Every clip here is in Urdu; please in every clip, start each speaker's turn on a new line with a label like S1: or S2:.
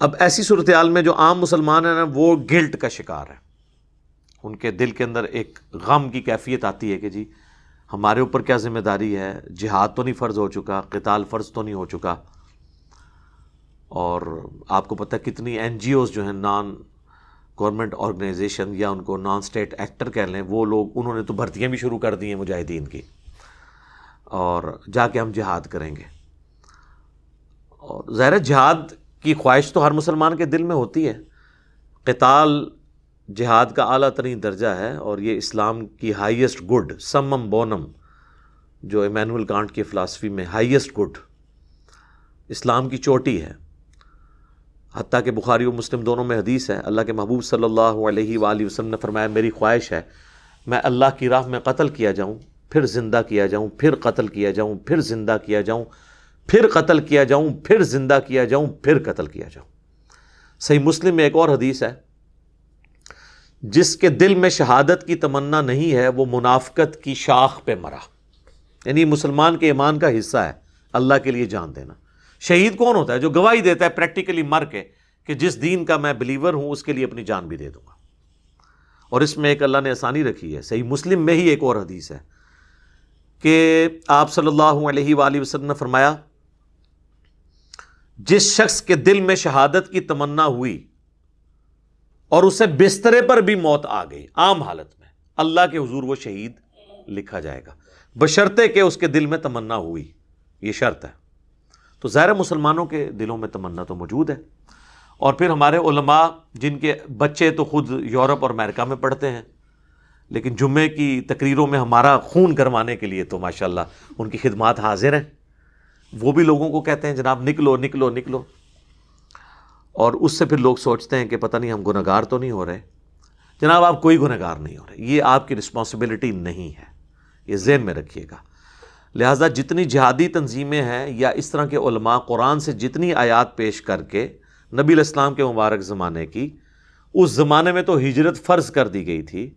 S1: اب ایسی صورتحال میں جو عام مسلمان ہیں نا وہ گلٹ کا شکار ہے، ان کے دل کے اندر ایک غم کی کیفیت آتی ہے کہ جی ہمارے اوپر کیا ذمہ داری ہے، جہاد تو نہیں فرض ہو چکا، قتال فرض تو نہیں ہو چکا۔ اور آپ کو پتہ ہے کتنی این جی اوز جو ہیں، نان گورنمنٹ آرگنائزیشن یا ان کو نان اسٹیٹ ایکٹر کہہ لیں، وہ لوگ انہوں نے تو بھرتیاں بھی شروع کر دی ہیں مجاہدین کی، اور جا کے ہم جہاد کریں گے۔ اور ظاہر ہے جہاد کی خواہش تو ہر مسلمان کے دل میں ہوتی ہے، قتال جہاد کا اعلیٰ ترین درجہ ہے، اور یہ اسلام کی ہائیسٹ گڈ، سمم بونم، جو ایمینول کانٹ کی فلاسفی میں ہائیسٹ گڈ اسلام کی چوٹی ہے۔ حتیٰ کہ بخاری و مسلم دونوں میں حدیث ہے، اللہ کے محبوب صلی اللہ علیہ وآلہ وسلم نے فرمایا میری خواہش ہے میں اللہ کی راہ میں قتل کیا جاؤں، پھر زندہ کیا جاؤں، پھر قتل کیا جاؤں، پھر زندہ کیا جاؤں، پھر قتل کیا جاؤں، پھر زندہ کیا جاؤں، پھر قتل کیا جاؤں۔ صحیح مسلم میں ایک اور حدیث ہے، جس کے دل میں شہادت کی تمنا نہیں ہے وہ منافقت کی شاخ پہ مرا، یعنی مسلمان کے ایمان کا حصہ ہے اللہ کے لیے جان دینا۔ شہید کون ہوتا ہے؟ جو گواہی دیتا ہے پریکٹیکلی مر کے کہ جس دین کا میں بلیور ہوں اس کے لیے اپنی جان بھی دے دوں گا۔ اور اس میں ایک اللہ نے آسانی رکھی ہے، صحیح مسلم میں ہی ایک اور حدیث ہے کہ آپ صلی اللہ علیہ وآلہ وسلم نے فرمایا جس شخص کے دل میں شہادت کی تمنا ہوئی اور اسے بسترے پر بھی موت آ گئی عام حالت میں، اللہ کے حضور وہ شہید لکھا جائے گا، بشرطے کہ اس کے دل میں تمنا ہوئی، یہ شرط ہے۔ تو ظاہر مسلمانوں کے دلوں میں تمنا تو موجود ہے۔ اور پھر ہمارے علماء جن کے بچے تو خود یورپ اور امریکہ میں پڑھتے ہیں، لیکن جمعے کی تقریروں میں ہمارا خون گرمانے کے لیے تو ماشاءاللہ ان کی خدمات حاضر ہیں، وہ بھی لوگوں کو کہتے ہیں جناب نکلو نکلو نکلو، اور اس سے پھر لوگ سوچتے ہیں کہ پتہ نہیں ہم گنہگار تو نہیں ہو رہے۔ جناب آپ کوئی گنہگار نہیں ہو رہے، یہ آپ کی رسپانسبلٹی نہیں ہے، یہ ذہن میں رکھیے گا۔ لہٰذا جتنی جہادی تنظیمیں ہیں یا اس طرح کے علماء قرآن سے جتنی آیات پیش کر کے نبی علیہ السلام کے مبارک زمانے کی، اس زمانے میں تو ہجرت فرض کر دی گئی تھی،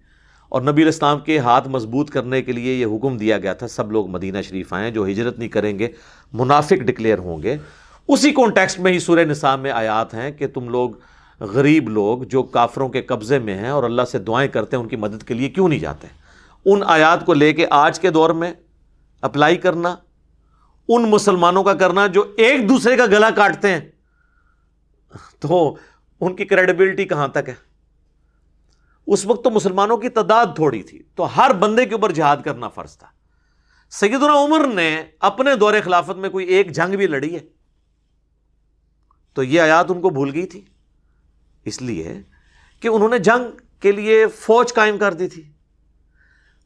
S1: اور نبی علیہ السلام کے ہاتھ مضبوط کرنے کے لیے یہ حکم دیا گیا تھا سب لوگ مدینہ شریف آئیں، جو ہجرت نہیں کریں گے منافق ڈکلیئر ہوں گے۔ اسی کانٹیکسٹ میں ہی سورہ نساء میں آیات ہیں کہ تم لوگ غریب لوگ جو کافروں کے قبضے میں ہیں اور اللہ سے دعائیں کرتے ہیں ان کی مدد کے لیے کیوں نہیں جاتے؟ ان آیات کو لے کے آج کے دور میں اپلائی کرنا، ان مسلمانوں کا کرنا جو ایک دوسرے کا گلا کاٹتے ہیں، تو ان کی کریڈیبلٹی کہاں تک ہے؟ اس وقت تو مسلمانوں کی تعداد تھوڑی تھی، تو ہر بندے کے اوپر جہاد کرنا فرض تھا۔ سیدنا عمر نے اپنے دور خلافت میں کوئی ایک جنگ بھی لڑی ہے؟ تو یہ آیات ان کو بھول گئی تھی، اس لیے کہ انہوں نے جنگ کے لیے فوج قائم کر دی تھی،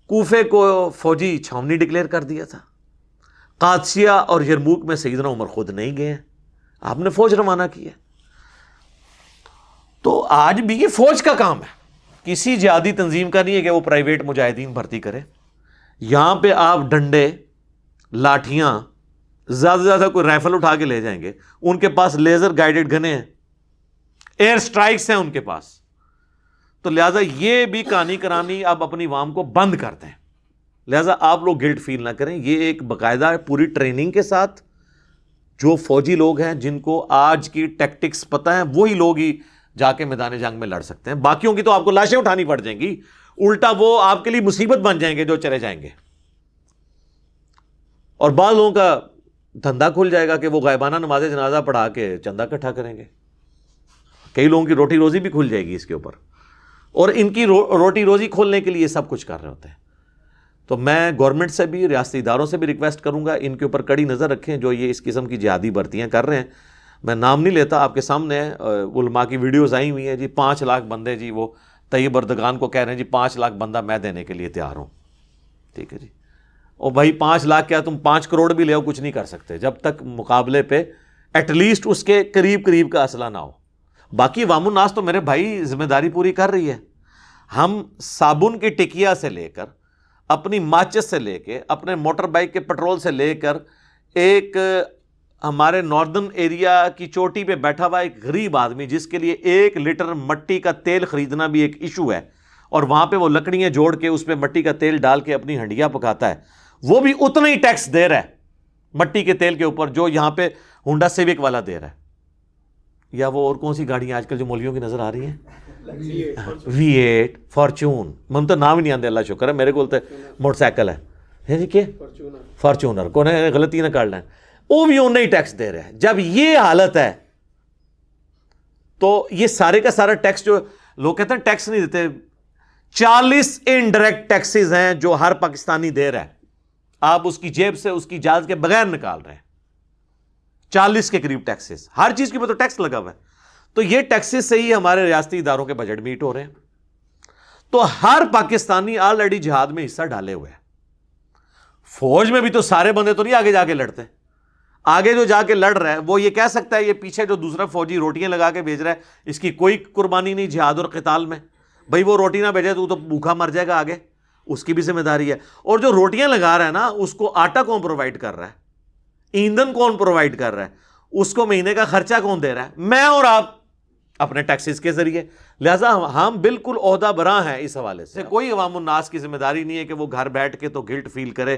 S1: کوفے کو فوجی چھاونی ڈکلیئر کر دیا تھا، قادسیہ اور یرموک میں سیدنا عمر خود نہیں گئے ہیں، آپ نے فوج روانہ کی ہے۔ تو آج بھی یہ فوج کا کام ہے، کسی جہادی تنظیم کا نہیں ہے کہ وہ پرائیویٹ مجاہدین بھرتی کرے۔ یہاں پہ آپ ڈنڈے، لاٹھیاں، زیادہ سے زیادہ کوئی رائفل اٹھا کے لے جائیں گے، ان کے پاس لیزر گائیڈڈ گنیں ہیں، ایئر سٹرائکس ہیں ان کے پاس۔ تو لہٰذا یہ بھی کہانی کرانی آپ اپنی عوام کو بند کر دیں، لہٰذا آپ لوگ گلٹ فیل نہ کریں، یہ ایک باقاعدہ پوری ٹریننگ کے ساتھ جو فوجی لوگ ہیں جن کو آج کی ٹیکٹکس پتہ ہیں وہی لوگ ہی جا کے میدان جنگ میں لڑ سکتے ہیں، باقیوں کی تو آپ کو لاشیں اٹھانی پڑ جائیں گی، الٹا وہ آپ کے لیے مصیبت بن جائیں گے جو چلے جائیں گے۔ اور بعض لوگوں کا دھندا کھل جائے گا کہ وہ غائبانہ نماز جنازہ پڑھا کے چندہ اکٹھا کریں گے، کئی لوگوں کی روٹی روزی بھی کھل جائے گی اس کے اوپر، اور ان کی روٹی روزی کھولنے کے لیے سب کچھ کر رہے ہوتے ہیں۔ تو میں گورنمنٹ سے بھی، ریاستی اداروں سے بھی ریکویسٹ کروں گا ان کے اوپر کڑی نظر رکھیں جو یہ اس قسم کی جہادی بھرتیاں کر رہے ہیں۔ میں نام نہیں لیتا، آپ کے سامنے علماء کی ویڈیوز آئی ہوئی ہیں جی، 5 لاکھ بندے جی وہ طیب اردگان کو کہہ رہے ہیں جی 5 لاکھ بندہ میں دینے کے لیے تیار ہوں، ٹھیک ہے جی، اور بھائی 5 لاکھ کیا تم 5 کروڑ بھی لے آؤ کچھ نہیں کر سکتے جب تک مقابلے پہ ایٹ لیسٹ اس کے قریب قریب کا اسلحہ نہ ہو۔ باقی عوام الناس تو میرے بھائی ذمہ داری پوری کر رہی ہے، ہم صابن کی ٹکیا سے لے کر، اپنی ماچس سے لے کے، اپنے موٹر بائک کے پٹرول سے لے کر، ایک ہمارے ناردرن ایریا کی چوٹی پہ بیٹھا ہوا ایک غریب آدمی جس کے لیے 1 لیٹر مٹی کا تیل خریدنا بھی ایک ایشو ہے، اور وہاں پہ وہ لکڑیاں جوڑ کے اس پہ مٹی کا تیل ڈال کے اپنی ہنڈیاں پکاتا ہے، وہ بھی اتنا ہی ٹیکس دے رہا ہے مٹی کے تیل کے اوپر جو یہاں پہ ہونڈا سیوک والا دے رہا ہے۔ یا وہ اور کون سی گاڑیاں آج کل جو مولویوں کی نظر آ رہی ہیں, V8 فارچون, من تو نام ہی نہیں آتے, اللہ شکر ہے میرے کو موٹر سائیکل ہے جی, کہ فارچونر کو غلطی نہ کر لیں, وہ بھی انہیں ہی ٹیکس دے رہے ہیں. جب یہ حالت ہے تو یہ سارے کا سارا ٹیکس جو لوگ کہتے ہیں ٹیکس نہیں دیتے, 40 انڈائریکٹ ٹیکسز ہیں جو ہر پاکستانی دے رہا ہے, آپ اس کی جیب سے اس کی اجازت کے بغیر نکال رہے ہیں. 40 کے قریب ٹیکسز, ہر چیز کے اوپر تو ٹیکس لگا ہوا ہے. تو یہ ٹیکسز سے ہی ہمارے ریاستی اداروں کے بجٹ میٹ ہو رہے ہیں. تو ہر پاکستانی آلریڈی جہاد میں حصہ ڈالے ہوئے ہیں. فوج میں بھی تو سارے بندے تو نہیں آگے جا کے لڑتے, آگے جو جا کے لڑ رہا ہے وہ یہ کہہ سکتا ہے یہ پیچھے جو دوسرا فوجی روٹیاں لگا کے بھیج رہا ہے اس کی کوئی قربانی نہیں جہاد اور قتال میں, بھائی وہ روٹی نہ بھیجے تو بھوکا مر جائے گا آگے, اس کی بھی ذمہ داری ہے. اور جو روٹیاں لگا رہا ہے نا اس کو آٹا کون پرووائڈ کر رہا ہے, ایندھن کون پرووائڈ کر رہا ہے, اس کو مہینے کا خرچہ کون دے رہا ہے, میں اور آپ اپنے ٹیکسز کے ذریعے. لہٰذا ہم بالکل عہدہ براں ہیں اس حوالے سے. کوئی عوام الناس کی ذمہ داری نہیں ہے کہ وہ گھر بیٹھ کے تو گلٹ فیل کرے